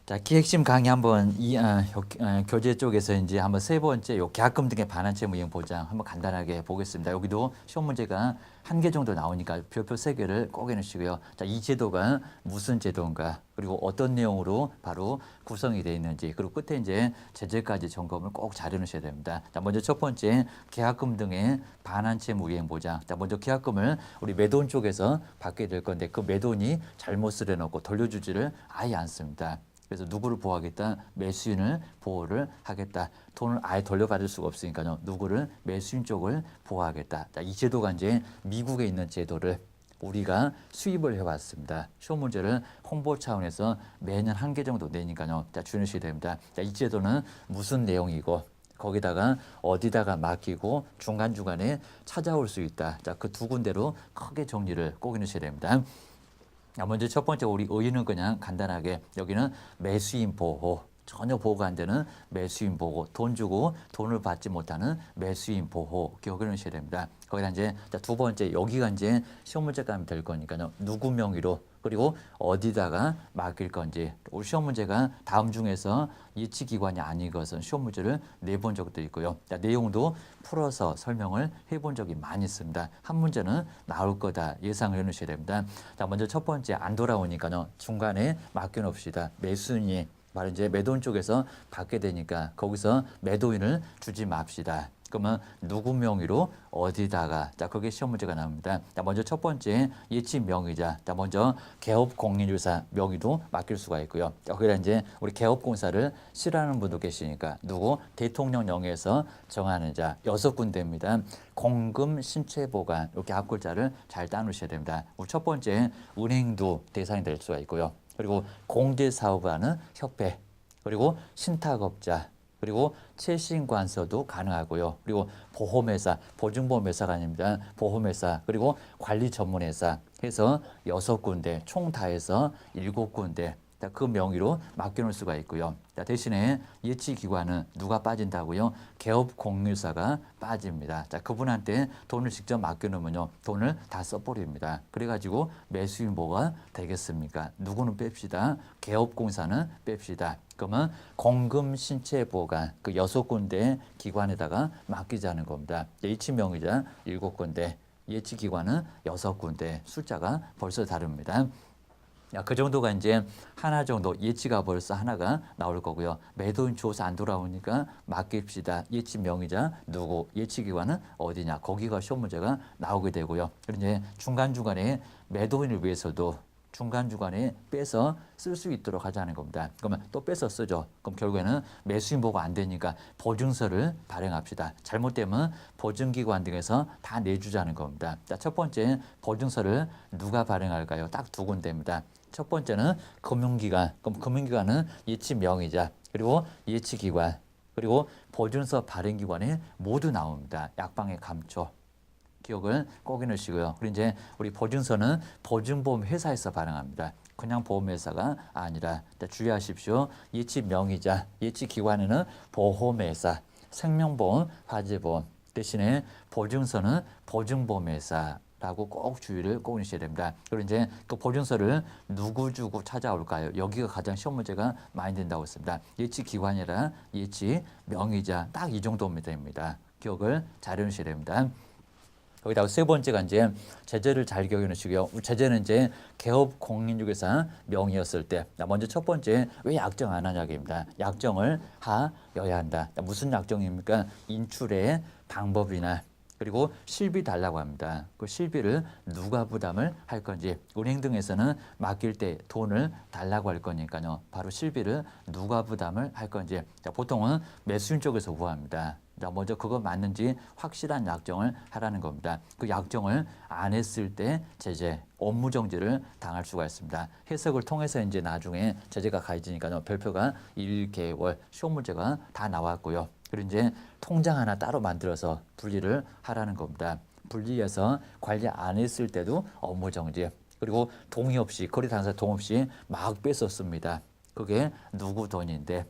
자, 기획심 강의 한번 교재 쪽에서 이제 한번 세 번째 요 계약금 등의 반환 채무 이행 보장 한번 간단하게 보겠습니다. 여기도 시험 문제가 한 개 정도 나오니까 별표 세 개를 꼭 해놓으시고요. 자, 이 제도가 무슨 제도인가, 그리고 어떤 내용으로 바로 구성이 되어 있는지, 그리고 끝에 이제 제재까지 점검을 꼭 잘 해놓으셔야 됩니다. 자, 먼저 첫 번째 계약금 등의 반환 채무 이행 보장. 자, 먼저 계약금을 우리 매도인 쪽에서 받게 될 건데 그 매도인이 잘못 쓰려놓고 돌려주지를 아예 않습니다. 그래서 누구를 보호하겠다? 매수인을 보호를 하겠다. 돈을 아예 돌려받을 수가 없으니까요. 누구를? 매수인 쪽을 보호하겠다. 자, 이 제도가 이제 미국에 있는 제도를 우리가 수입을 해왔습니다. 시험 문제를 홍보 차원에서 매년 한 개 정도 내니까요. 자, 주의하셔야 됩니다. 자, 이 제도는 무슨 내용이고 거기다가 어디다가 맡기고 중간중간에 찾아올 수 있다. 자, 그 두 군데로 크게 정리를 꼭 해놓으셔야 됩니다. 먼저 첫 번째 우리 의의는 그냥 간단하게 여기는 매수인 보호, 전혀 보호가 안 되는 매수인 보호, 돈 주고 돈을 받지 못하는 매수인 보호 기억을 하셔야 됩니다. 거기다 이제 두 번째 여기가 이제 시험 문제가 될 거니까요. 누구 명의로 그리고 어디다가 맡길 건지. 우리 시험 문제가 다음 중에서 예치기관이 아닌 것은 시험 문제를 내본 적도 있고요. 자, 내용도 풀어서 설명을 해본 적이 많이 있습니다. 한 문제는 나올 거다 예상을 해놓으셔야 됩니다. 자, 먼저 첫 번째 안 돌아오니까요. 중간에 맡겨놓읍시다. 매수인이 바로 이제 매도인 쪽에서 받게 되니까 거기서 매도인을 주지 맙시다. 그러면 누구 명의로 어디다가, 자, 그게 시험 문제가 나옵니다. 자, 먼저 첫 번째 예치 명의자. 자, 먼저 개업공인유사 명의도 맡길 수가 있고요. 자, 거기다 이제 우리 개업공사를 싫어하는 분도 계시니까 누구? 대통령령에서 정하는 자 6군데입니다. 공금 신체보관 이렇게 앞글자를 잘 따놓으셔야 됩니다. 우리 첫 번째 은행도 대상이 될 수가 있고요. 그리고 공제사업을 하는 협회, 그리고 신탁업자, 그리고 최신관서도 가능하고요. 그리고 보험회사, 보증보험회사가 아닙니다. 보험회사, 그리고 관리전문회사 해서 6군데, 총 다 해서 7군데. 그 명의로 맡겨놓을 수가 있고요. 대신에 예치기관은 누가 빠진다고요? 개업공유사가 빠집니다. 자, 그분한테 돈을 직접 맡겨놓으면요, 돈을 다 써버립니다. 그래가지고 매수인 뭐가 되겠습니까? 누구는 뺍시다. 개업공사는 뺍시다. 그러면 공금 신체 보관 그 6군데 기관에다가 맡기자는 겁니다. 예치명의자 7군데, 예치기관은 6군데, 숫자가 벌써 다릅니다. 그 정도가 이제 하나 정도 예치가 벌써 하나가 나올 거고요. 매도인 조사 안 돌아오니까 맡깁시다. 예치 명의자 누구, 예치 기관은 어디냐. 거기가 시험 문제가 나오게 되고요. 그리고 이제 중간중간에 매도인을 위해서도 중간중간에 빼서 쓸 수 있도록 하자는 겁니다. 그러면 또 빼서 쓰죠. 그럼 결국에는 매수인 보고 안 되니까 보증서를 발행합시다. 잘못되면 보증기관 등에서 다 내주자는 겁니다. 자, 첫 번째 보증서를 누가 발행할까요? 딱 두 군데입니다. 첫 번째는 금융기관. 그럼 금융기관은 예치 명의자, 그리고 예치기관, 그리고 보증서 발행기관에 모두 나옵니다. 약방의 감초. 기억을 꼭 해놓으시고요. 그리고 이제 우리 보증서는 보증보험 회사에서 발행합니다. 그냥 보험회사가 아니라 주의하십시오. 예치 명의자, 예치 기관에는 보험회사, 생명보험, 화재보험 대신에 보증서는 보증보험회사. 라고 꼭 주의를 꼭 해주셔야 됩니다. 그리고 이제 그 보증서를 누구 주고 찾아올까요? 여기가 가장 시험 문제가 많이 된다고 했습니다. 예치 기관이라 예치 명의자 딱 이 정도면 됩니다. 기억을 잘 해주셔야 됩니다. 거기다가 세 번째가 이제 제재를 잘 기억해 놓으시고요. 제재는 이제 개업 공인중개사 명의였을 때, 먼저 첫 번째 왜 약정 안 하냐입니다. 약정을 하여야 한다. 무슨 약정입니까? 인출의 방법이나 그리고 실비 달라고 합니다. 그 실비를 누가 부담을 할 건지, 은행 등에서는 맡길 때 돈을 달라고 할 거니까요. 바로 실비를 누가 부담을 할 건지. 자, 보통은 매수인 쪽에서 구합니다. 자, 먼저 그거 맞는지 확실한 약정을 하라는 겁니다. 그 약정을 안 했을 때 제재, 업무정지를 당할 수가 있습니다. 해석을 통해서 이제 나중에 제재가 가해지니까요. 별표가 1개월 시험 문제가 다 나왔고요. 그리고 이제 통장 하나 따로 만들어서 분리를 하라는 겁니다. 분리해서 관리 안 했을 때도 업무정지. 그리고 동의 없이, 거래 당사 동의 없이 막 뺐었습니다. 그게 누구 돈인데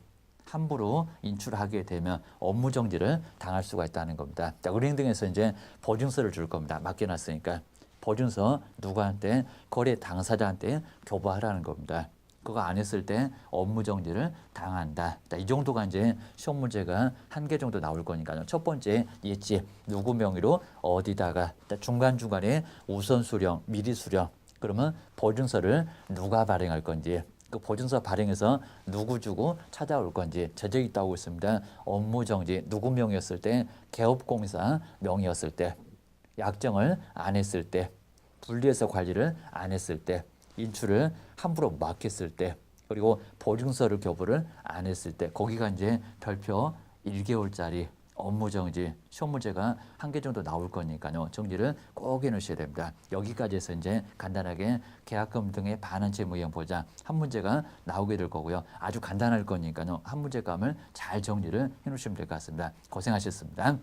함부로 인출하게 되면 업무정지를 당할 수가 있다는 겁니다. 자, 은행 등에서 이제 보증서를 줄 겁니다. 맡겨놨으니까. 보증서 누구한테? 거래 당사자한테 교부하라는 겁니다. 그거 안 했을 때 업무 정지를 당한다. 자, 이 정도가 이제 시험 문제가 한 개 정도 나올 거니까요. 첫 번째 예지 누구 명의로 어디다가 중간중간에 우선 수령, 미리 수령. 그러면 보증서를 누가 발행할 건지 그 보증서 발행해서 누구 주고 찾아올 건지 제재 있다고 있습니다. 업무 정지 누구 명의였을 때 개업공사 명의였을 때 약정을 안 했을 때 분리해서 관리를 안 했을 때 인출을 함부로 막 했을 때 그리고 보증서를 교부를 안 했을 때 거기가 이제 별표 1개월짜리 업무 정지 시험 문제가 한 개 정도 나올 거니까요. 정지를 꼭 해놓으셔야 됩니다. 여기까지 해서 이제 간단하게 계약금 등의 반환 채무 이행 보장 한 문제가 나오게 될 거고요. 아주 간단할 거니까요. 한 문제감을 잘 정리를 해놓으시면 될 것 같습니다. 고생하셨습니다.